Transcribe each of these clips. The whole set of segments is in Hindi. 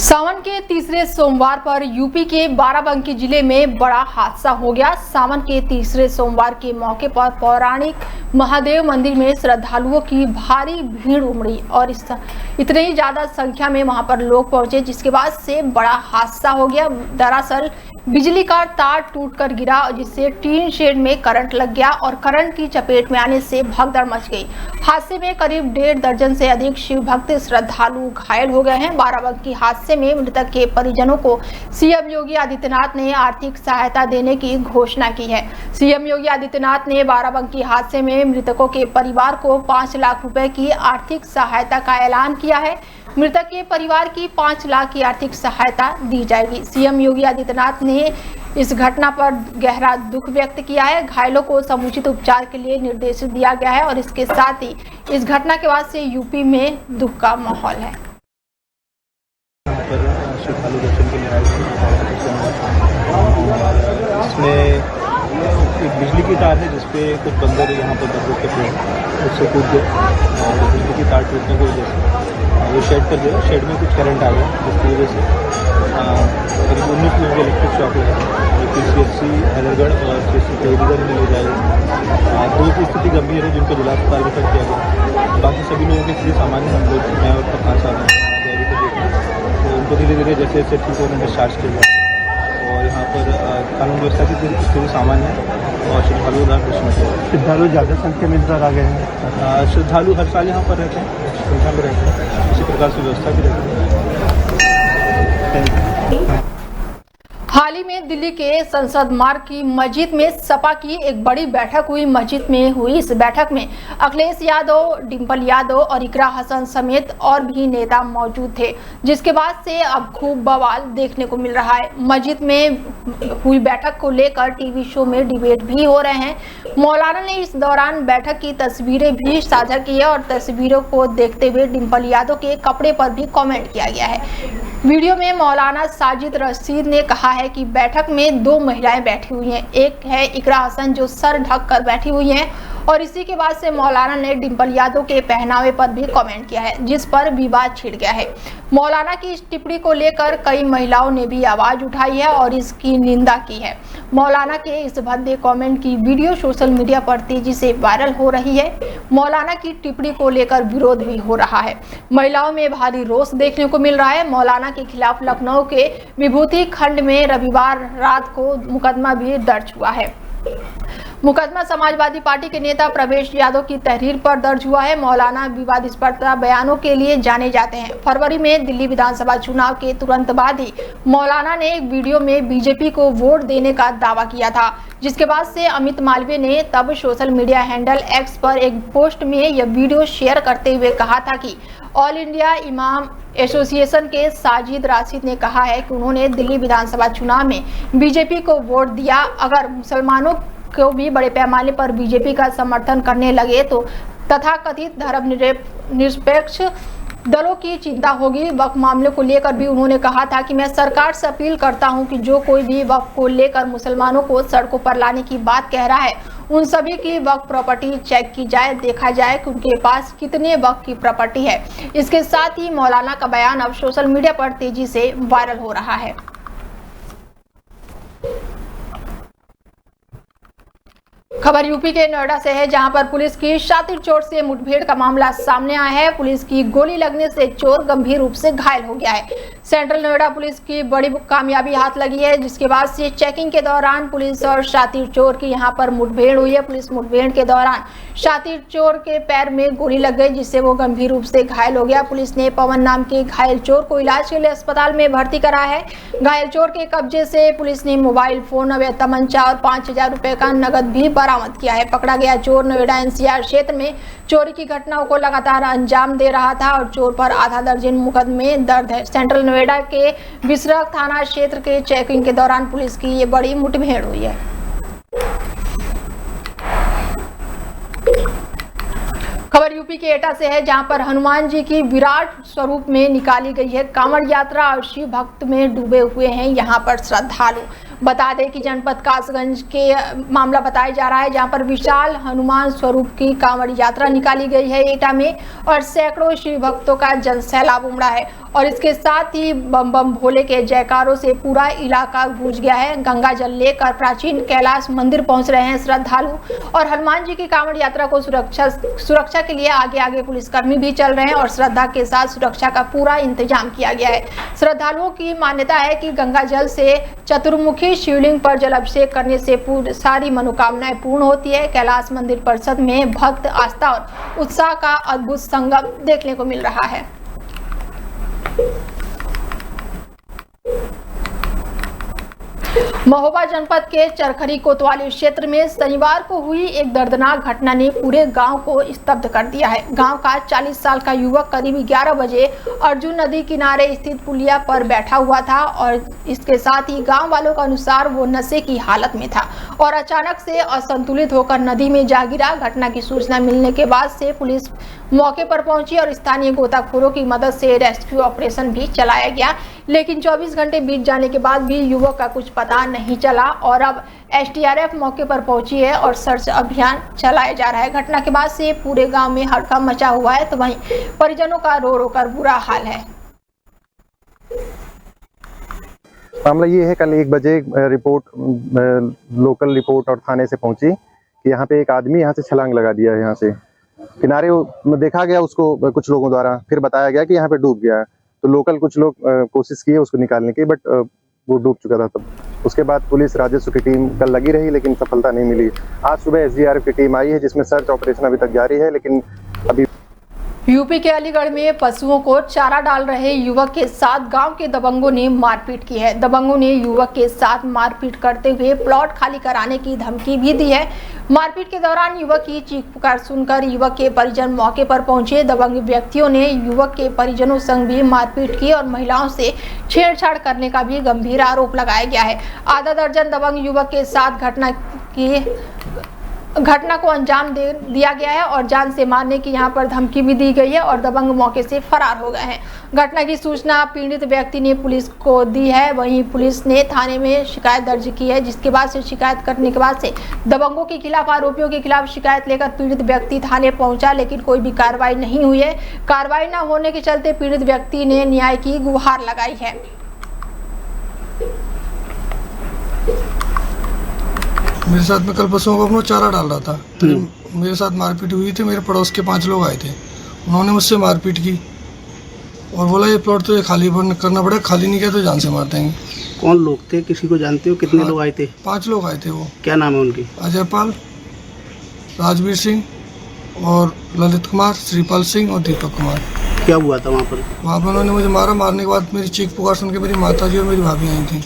सावन के तीसरे सोमवार पर यूपी के बाराबंकी जिले में बड़ा हादसा हो गया। सावन के तीसरे सोमवार के मौके पर पौराणिक महादेव मंदिर में श्रद्धालुओं की भारी भीड़ उमड़ी और इतनी ही ज्यादा संख्या में वहां पर लोग पहुंचे, जिसके बाद से बड़ा हादसा हो गया। दरअसल बिजली का तार टूटकर गिरा, जिससे टीन शेड में करंट लग गया और करंट की चपेट में आने से भगदड़ मच गई। हादसे में करीब 1.5 दर्जन से अधिक शिव भक्त श्रद्धालु घायल हो गए हैं। बाराबंकी हादसे में मृतक के परिजनों को सीएम योगी आदित्यनाथ ने आर्थिक सहायता देने की घोषणा की है। सीएम योगी आदित्यनाथ ने बाराबंकी हादसे में मृतकों के परिवार को 5 लाख रुपए की आर्थिक सहायता का ऐलान किया है। मृतक के परिवार की 5 लाख की आर्थिक सहायता दी जाएगी। सीएम योगी आदित्यनाथ ने इस घटना पर गहरा दुख व्यक्त किया है। घायलों को समुचित उपचार के लिए निर्देश दिया गया है और इसके साथ ही इस घटना के बाद से यूपी में दुख का माहौल है। श्रद्धालु दर्शन के लिए आए थे। इसमें एक बिजली की तार है जिसपे कुछ बंदर यहाँ पर बंदर के थे, उससे कूद गए और बिजली की तार टूटने की वजह से वो शेड पर गया। शेड में कुछ करंट आ गया, जिसकी वजह से करीब 19 लोगों को इलेक्ट्रिक शॉक लगा। PCHC हैदरगढ़ और CHC देवीगढ़ में ले जाए गए। 2 की स्थिति गंभीर है, जिनको जिला अस्पताल रेफर किया गया। बाकी सभी लोगों की स्थिति सामान्य। हम लोग मैं और प्रकाश आ रहे हैं, तो उनको धीरे धीरे जैसे जैसे ठीक होने डिस्चार्ज किया गया और यहाँ पर कानून व्यवस्था की स्थिति सामान्य है और श्रद्धालु श्रद्धालु ज़्यादा संख्या में इधर आ गए हैं। श्रद्धालु हर साल यहाँ पर रहते हैं, संख्या में रहते हैं, इसी प्रकार से व्यवस्था भी रहती है। हाल ही में दिल्ली के संसद मार्ग की मस्जिद में सपा की एक बड़ी बैठक हुई। मस्जिद में हुई इस बैठक में अखिलेश यादव, डिंपल यादव और इकरा हसन समेत और भी नेता मौजूद थे, जिसके बाद से अब खूब बवाल देखने को मिल रहा है। मस्जिद में हुई बैठक को लेकर टीवी शो में डिबेट भी हो रहे हैं। मौलाना ने इस दौरान बैठक की तस्वीरें भी साझा की है और तस्वीरों को देखते हुए डिंपल यादव के कपड़े पर भी कॉमेंट किया गया है। वीडियो में मौलाना साजिद रशीद ने कहा है कि बैठक में 2 महिलाएं बैठी हुई हैं। एक है इकरा हसन जो सर ढक कर बैठी हुई हैं और इसी के बाद से मौलाना ने डिंपल यादव के पहनावे पर भी कमेंट किया है, जिस पर विवाद छिड़ गया है। मौलाना की इस टिप्पणी को लेकर कई महिलाओं ने भी आवाज उठाई है और इसकी निंदा की है। मौलाना के इस भद्दे कमेंट की वीडियो सोशल मीडिया पर तेजी से वायरल हो रही है। मौलाना की टिप्पणी को लेकर विरोध भी हो रहा है। महिलाओं में भारी रोष देखने को मिल रहा है। मौलाना के खिलाफ लखनऊ के विभूति खंड में रविवार रात को मुकदमा भी दर्ज हुआ है। मुकदमा समाजवादी पार्टी के नेता प्रवेश यादव की तहरीर पर दर्ज हुआ है। मौलाना विवादास्पद बयानों के लिए जाने जाते हैं। फरवरी में दिल्ली विधानसभा चुनाव के तुरंत बाद ही मौलाना ने एक वीडियो में बीजेपी को वोट देने का दावा किया था, जिसके बाद से अमित मालवीय ने तब सोशल मीडिया हैंडल एक्स पर एक पोस्ट में यह वीडियो शेयर करते हुए कहा था कि ऑल इंडिया इमाम एसोसिएशन के साजिद राशिद ने कहा है कि उन्होंने दिल्ली विधानसभा चुनाव में बीजेपी को वोट दिया। अगर मुसलमानों को भी बड़े पैमाने पर बीजेपी का समर्थन करने लगे तो तथाकथित धर्मनिरपेक्ष दलों की चिंता होगी। वक्फ मामले को लेकर भी उन्होंने कहा था कि मैं सरकार से अपील करता हूं कि जो कोई भी वक्फ को लेकर मुसलमानों को सड़कों पर लाने की बात कह रहा है, उन सभी की वक्फ प्रॉपर्टी चेक की जाए, देखा जाए कि उनके पास कितने वक्फ की प्रॉपर्टी है। इसके साथ ही मौलाना का बयान अब सोशल मीडिया पर तेजी से वायरल हो रहा है। खबर यूपी के नोएडा से है, जहां पर पुलिस की शातिर चोर से मुठभेड़ का मामला सामने आया है। पुलिस की गोली लगने से चोर गंभीर रूप से घायल हो गया है। सेंट्रल नोएडा पुलिस की बड़ी कामयाबी हाथ लगी है, जिसके बाद से चेकिंग के दौरान पुलिस और शातिर चोर की यहां पर मुठभेड़ हुई है। पुलिस मुठभेड़ के दौरान शातिर चोर के पैर में गोली लग गई, जिससे वो गंभीर रूप से घायल हो गया। पुलिस ने पवन नाम के घायल चोर को इलाज के लिए अस्पताल में भर्ती करा है। घायल चोर के कब्जे से पुलिस ने मोबाइल फोन, अवैध तमंचा और 5000 रुपए का नगद भी बरामद किया है। पकड़ा गया चोर नोएडा NCR क्षेत्र में चोरी की घटनाओं को लगातार अंजाम दे रहा था और चोर पर आधा दर्जन मुकदमे दर्ज है। सेंट्रल नोएडा के विसरक थाना क्षेत्र के चेकिंग के दौरान पुलिस की ये बड़ी मुठभेड़ हुई है। खबर यूपी के एटा से है, जहां पर हनुमान जी की विराट स्वरूप में निकाली गई है कांवड़ यात्रा और शिव भक्त में डूबे हुए हैं यहां पर श्रद्धालु। बता दें कि जनपद कासगंज के मामला बताया जा रहा है, जहां पर विशाल हनुमान स्वरूप की कांवड़ यात्रा निकाली गई है एटा में और सैकड़ों शिव भक्तों का जनसैलाब उमड़ा है और इसके साथ ही बम बम भोले के जयकारों से पूरा इलाका गूंज गया है। गंगा जल लेकर प्राचीन कैलाश मंदिर पहुंच रहे हैं श्रद्धालु और हनुमान जी की कांवड़ यात्रा को सुरक्षा के लिए आगे आगे पुलिसकर्मी भी चल रहे हैं और श्रद्धा के साथ सुरक्षा का पूरा इंतजाम किया गया है। श्रद्धालुओं की मान्यता है कि गंगा जल से चतुर्मुखी शिवलिंग पर जल अभिषेक करने से सारी मनोकामनाएं पूर्ण होती है। कैलाश मंदिर परिसर में भक्त आस्था और उत्साह का अद्भुत संगम देखने को मिल रहा है। महोबा जनपद के चरखरी कोतवाली क्षेत्र में शनिवार को हुई एक दर्दनाक घटना ने पूरे गांव को स्तब्ध कर दिया है। गांव का 40 साल का युवक करीब 11 बजे अर्जुन नदी किनारे स्थित पुलिया पर बैठा हुआ था और इसके साथ ही गांव वालों के अनुसार वो नशे की हालत में था और अचानक से असंतुलित होकर नदी में जा गिरा। घटना की सूचना मिलने के बाद से पुलिस मौके पर पहुंची और स्थानीय गोताखोरों की मदद से रेस्क्यू ऑपरेशन भी चलाया गया, लेकिन 24 घंटे बीत जाने के बाद भी युवक का कुछ पता नहीं चला और अब एसडीआरएफ मौके पर पहुंची है और सर्च अभियान चलाया जा रहा है। घटना के बाद से पूरे गांव में हड़कंप मचा हुआ है, तो वहीं परिजनों का रो रो कर बुरा हाल है। मामला ये है, कल 1 बजे रिपोर्ट लोकल रिपोर्ट और थाने से पहुंची कि यहाँ पे एक आदमी यहाँ से छलांग लगा दिया है। यहाँ से किनारे देखा गया उसको कुछ लोगों द्वारा, फिर बताया गया कि यहाँ पे डूब गया। तो लोकल कुछ लोग कोशिश किए उसको निकालने की, बट वो डूब चुका था तब। उसके बाद पुलिस राजस्व की टीम कल लगी रही, लेकिन सफलता नहीं मिली। आज सुबह एसडीआरएफ की टीम आई है, जिसमें सर्च ऑपरेशन अभी तक जारी है, लेकिन अभी यूपी के अलीगढ़ में पशुओं को चारा डाल रहे युवक के साथ गांव के दबंगों ने मारपीट की है। दबंगों ने युवक के साथ मारपीट करते हुए प्लॉट खाली कराने की धमकी भी दी है। मारपीट के दौरान युवक की चीख पुकार सुनकर युवक के परिजन मौके पर पहुंचे। दबंग व्यक्तियों ने युवक के परिजनों संग भी मारपीट की और महिलाओं से छेड़छाड़ करने का भी गंभीर आरोप लगाया गया है। आधा दर्जन दबंग युवक के साथ घटना को अंजाम दिया गया है और जान से मारने की यहां पर धमकी भी दी गई है और दबंग मौके से फरार हो गए हैं। घटना की सूचना पीड़ित व्यक्ति ने पुलिस को दी है। वहीं पुलिस ने थाने में शिकायत दर्ज की है, जिसके बाद से शिकायत करने के बाद से दबंगों के खिलाफ आरोपियों के खिलाफ शिकायत लेकर पीड़ित व्यक्ति थाने पहुंचा, लेकिन कोई भी कार्रवाई नहीं हुई है। कार्रवाई न होने के चलते पीड़ित व्यक्ति ने न्याय की गुहार लगाई है। मेरे साथ में कल पशुओं को अपना चारा डाल रहा था, मेरे साथ मारपीट हुई थी। मेरे पड़ोस के 5 लोग आए थे, उन्होंने मुझसे मारपीट की और बोला ये प्लॉट तो ये खाली करना पड़ेगा, खाली नहीं किया तो जान से मार देंगे। कौन लोग थे, किसी को जानते हो? कितने लोग आए थे? 5 लोग आए थे। वो क्या नाम है उनके? अजयपाल, राजवीर सिंह और ललित कुमार, श्रीपाल सिंह और दीपक कुमार। क्या हुआ था वहाँ पर? वहाँ पर उन्होंने मुझे मारा। मारने के बाद मेरी चीख पुकार सुन के मेरी माता जी और मेरी भाभी आई थी।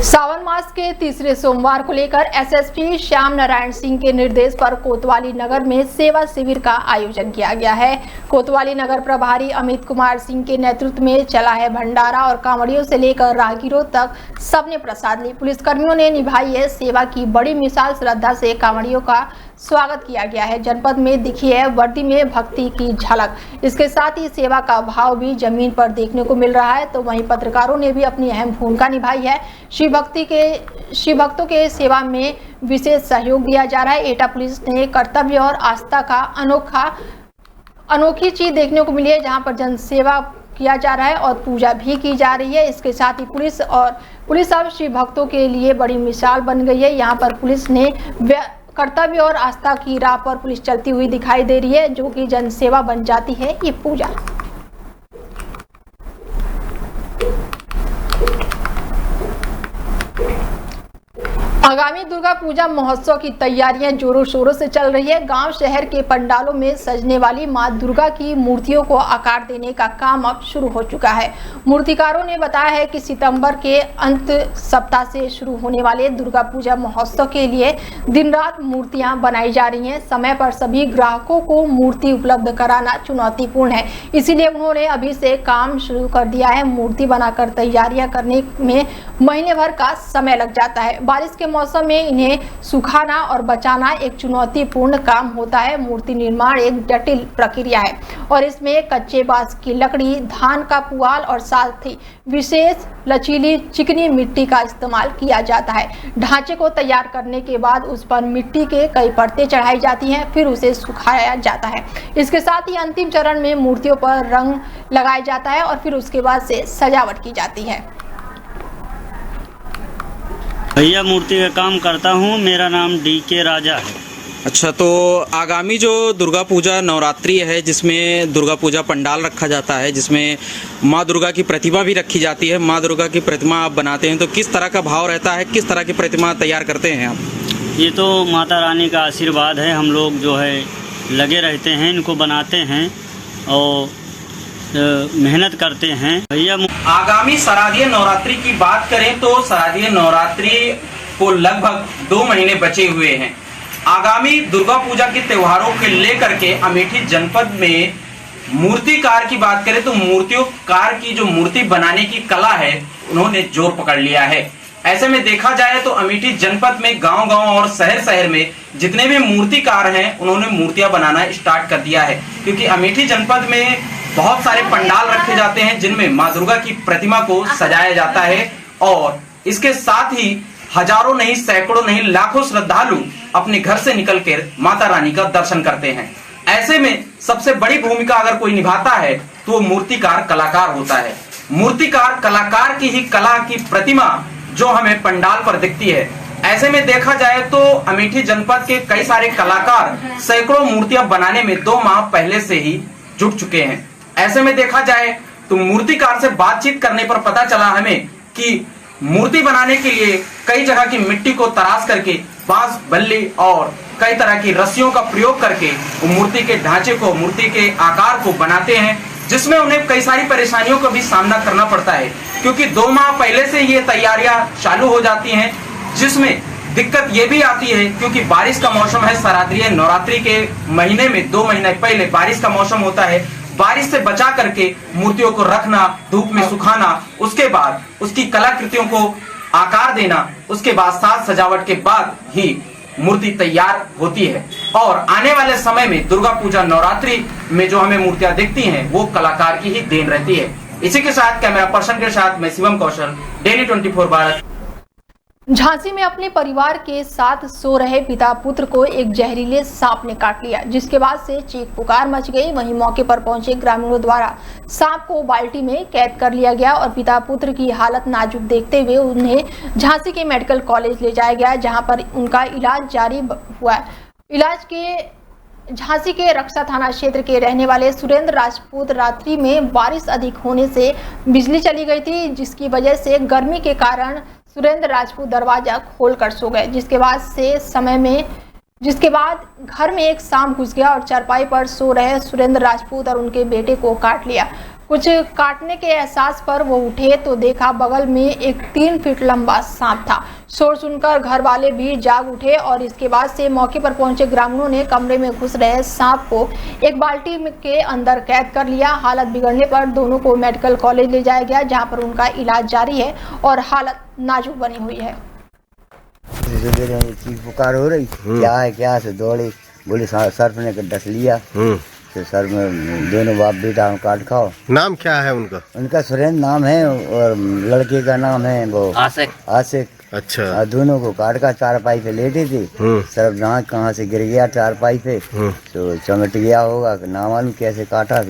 सावन मास के तीसरे सोमवार को लेकर एसएसपी श्याम नारायण सिंह के निर्देश पर कोतवाली नगर में सेवा शिविर का आयोजन किया गया है। कोतवाली नगर प्रभारी अमित कुमार सिंह के नेतृत्व में चला है भंडारा और कांवड़ियों से लेकर राहगीरों तक सबने प्रसाद ली। पुलिसकर्मियों ने निभाई है सेवा की बड़ी मिसाल। श्रद्धा से कांवड़ियों का स्वागत किया गया है। जनपद में दिखी है वर्दी में भक्ति की झलक। इसके साथ ही सेवा का भाव भी जमीन पर देखने को मिल रहा है। तो वहीं पत्रकारों ने भी अपनी अहम भूमिका निभाई है। शिव भक्तों के सेवा में विशेष सहयोग दिया जा रहा है। एटा पुलिस ने कर्तव्य और आस्था का अनोखी चीज देखने को मिली है, जहां पर जन सेवा किया जा रहा है और पूजा भी की जा रही है। इसके साथ ही पुलिस अब शिव भक्तों के लिए बड़ी मिसाल बन गई है। यहाँ पर पुलिस ने कर्तव्य और आस्था की राह पर पुलिस चलती हुई दिखाई दे रही है, जो कि जन सेवा बन जाती है ये पूजा। आगामी दुर्गा पूजा महोत्सव की तैयारियां जोरों शोरों से चल रही है। गांव शहर के पंडालों में सजने वाली मां दुर्गा की मूर्तियों को आकार देने का काम अब शुरू हो चुका है। मूर्तिकारों ने बताया है कि सितंबर के अंत सप्ताह से शुरू होने वाले दुर्गा पूजा महोत्सव के लिए दिन रात मूर्तियां बनाई जा रही हैं। समय पर सभी ग्राहकों को मूर्ति उपलब्ध कराना चुनौतीपूर्ण है, इसीलिए उन्होंने अभी से काम शुरू कर दिया है। मूर्ति बनाकर तैयारियां करने में महीने भर का समय लग जाता है। बारिश के मौसम में इन्हें सुखाना और बचाना एक चुनौतीपूर्ण काम होता है। मूर्ति निर्माण एक जटिल प्रक्रिया है और इसमें कच्चे बांस की लकड़ी, धान का पुआल और साथ ही विशेष लचीली चिकनी मिट्टी का इस्तेमाल किया जाता है। ढांचे को तैयार करने के बाद उस पर मिट्टी के कई परतें चढ़ाई जाती हैं, फिर उसे सुखाया जाता है। इसके साथ ही अंतिम चरण में मूर्तियों पर रंग लगाया जाता है और फिर उसके बाद से सजावट की जाती है। भैया मूर्ति का काम करता हूँ, मेरा नाम DK राजा है। अच्छा, तो आगामी जो दुर्गा पूजा नवरात्रि है, जिसमें दुर्गा पूजा पंडाल रखा जाता है, जिसमें माँ दुर्गा की प्रतिमा भी रखी जाती है, माँ दुर्गा की प्रतिमा आप बनाते हैं, तो किस तरह का भाव रहता है, किस तरह की प्रतिमा तैयार करते हैं आप? ये तो माता रानी का आशीर्वाद है, हम लोग जो है लगे रहते हैं, इनको बनाते हैं और मेहनत करते हैं। भैया आगामी शारदीय नवरात्रि की बात करें तो शारदीय नवरात्रि को लगभग 2 महीने बचे हुए हैं। आगामी दुर्गा पूजा के त्योहारों के लेकर के अमेठी जनपद में मूर्तिकार की बात करें तो मूर्तिकार की जो मूर्ति बनाने की कला है उन्होंने जोर पकड़ लिया है। ऐसे में देखा जाए तो अमेठी जनपद में गांव-गांव और शहर-शहर में जितने भी मूर्तिकार हैं उन्होंने मूर्तियां बनाना स्टार्ट कर दिया है, क्योंकि अमेठी जनपद में बहुत सारे पंडाल रखे जाते हैं जिनमें माँ दुर्गा की प्रतिमा को सजाया जाता है और इसके साथ ही हजारों नहीं, सैकड़ों नहीं, लाखों श्रद्धालु अपने घर से निकलकर माता रानी का दर्शन करते हैं। ऐसे में सबसे बड़ी भूमिका अगर कोई निभाता है तो वो मूर्तिकार कलाकार होता है। मूर्तिकार कलाकार की ही कला की प्रतिमा जो हमें पंडाल पर दिखती है। ऐसे में देखा जाए तो अमेठी जनपद के कई सारे कलाकार सैकड़ों मूर्तियां बनाने में 2 माह पहले से ही जुट चुके हैं। ऐसे में देखा जाए तो मूर्तिकार से बातचीत करने पर पता चला हमें कि मूर्ति बनाने के लिए कई जगह की मिट्टी को तराश करके बांस, बल्ली और कई तरह की रस्सियों का प्रयोग करके वो मूर्ति के ढांचे को, मूर्ति के आकार को बनाते हैं, जिसमें उन्हें कई सारी परेशानियों का भी सामना करना पड़ता है, क्योंकि 2 माह पहले से ये तैयारियां चालू हो जाती हैं, जिसमें दिक्कत ये भी आती है क्योंकि बारिश का मौसम है। शारदीय नवरात्रि के महीने में 2 महीने पहले बारिश का मौसम होता है। बारिश से बचा करके मूर्तियों को रखना, धूप में सुखाना, उसके बाद उसकी कलाकृतियों को आकार देना, उसके बाद साज सजावट के बाद ही मूर्ति तैयार होती है। और आने वाले समय में दुर्गा पूजा नवरात्रि में जो हमें मूर्तियां दिखती हैं वो कलाकार की ही देन रहती है। इसी के साथ कैमरा पर्सन के साथ मैं शिवम कौशल, डेली 24 भारत। झांसी में अपने परिवार के साथ सो रहे पिता पुत्र को एक जहरीले सांप ने काट लिया, जिसके बाद से चीख पुकार मच गई। वहीं मौके पर पहुंचे ग्रामीणों द्वारा सांप को बाल्टी में कैद कर लिया गया और पिता पुत्र की हालत नाजुक देखते हुए उन्हें झांसी के मेडिकल कॉलेज ले जाया गया, जहां पर उनका इलाज जारी हुआ। इलाज के झांसी के रक्षा थाना क्षेत्र के रहने वाले सुरेंद्र राजपूत रात्रि में बारिश अधिक होने से बिजली चली गई थी, जिसकी वजह से गर्मी के कारण सुरेंद्र राजपूत दरवाजा खोलकर सो गए, जिसके बाद घर में एक सांप घुस गया और चारपाई पर सो रहे सुरेंद्र राजपूत और उनके बेटे को काट लिया। कुछ काटने के एहसास पर वो उठे तो देखा बगल में एक 3 फीट लंबा सांप था। शोर सुनकर घर वाले भी जाग उठे और इसके बाद से मौके पर पहुंचे ग्रामीणों ने कमरे में घुस रहे सांप को एक बाल्टी के अंदर कैद कर लिया। हालत बिगड़ने पर दोनों को मेडिकल कॉलेज ले जाया गया, जहां पर उनका इलाज जारी है और हालत नाजुक बनी हुई है। चीख पुकार हो रही, क्या से दौड़े, बोले सर्फ ने डस लिया, सर में दोनों बाप बेटा काट खाओ। नाम क्या है उनका? उनका सुरेंद्र नाम है और लड़के का नाम है वो आशिक। अच्छा। दोनों को काट का चारपाई पे लेटे थे, सर्फ दांत कहाँ से गिर गया चारपाई पे, तो चमट गया होगा, ना मालूम कैसे काटा।